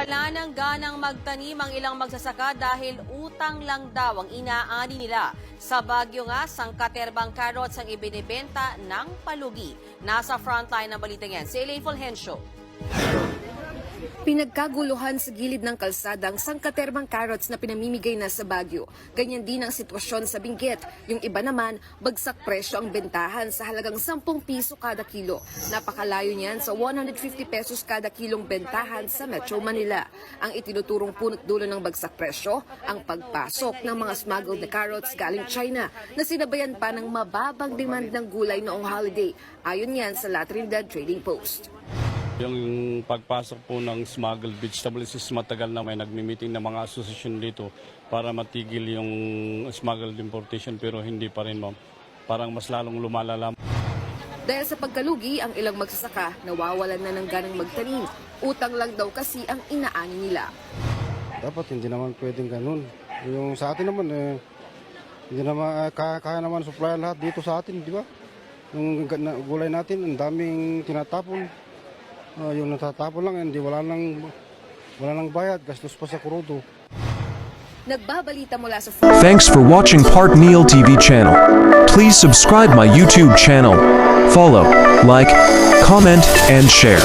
Wala nang ganang magtanim ang ilang magsasaka dahil utang lang daw ang inaani nila. Sa Baguio nga, sangkaterbang carrots ang ibinibenta ng palugi. Nasa frontline ng balita yan, si Elaine Fulgencio. Pinagkaguluhan sa gilid ng kalsada ang sangkaterbang carrots na pinamimigay na sa Baguio. Ganyan din ang sitwasyon sa Benguet. Yung iba naman, bagsak presyo ang bentahan sa halagang 10 piso kada kilo. Napakalayo niyan sa 150 pesos kada kilong bentahan sa Metro Manila. Ang itinuturong punot dulo ng bagsak presyo, ang pagpasok ng mga smuggled na carrots galing China na sinabayan pa ng mababang demand ng gulay noong holiday. Ayon yan sa La Trinidad Trading Post. Yung pagpasok po ng smuggled vegetables is matagal na may nagmi-meeting ng mga asosasyon dito para matigil yung smuggled importation pero hindi pa rin, ma'am. Parang mas lalong lumalala. Dahil sa pagkalugi, ang ilang magsasaka nawawalan na ng ganang magtanim. Utang lang daw kasi ang inaani nila. Dapat hindi naman pwedeng ganun. Yung sa atin naman, hindi naman, kaya naman supply lahat dito sa atin, di ba? Yung gulay natin, ang daming tinatapon. Yung natatapon lang, hindi wala nang bayad, gastos pa sa krudo. Nagbabalita mula sa Thanks for watching Part Meal TV channel. Please subscribe my YouTube channel. Follow, like, comment, and share.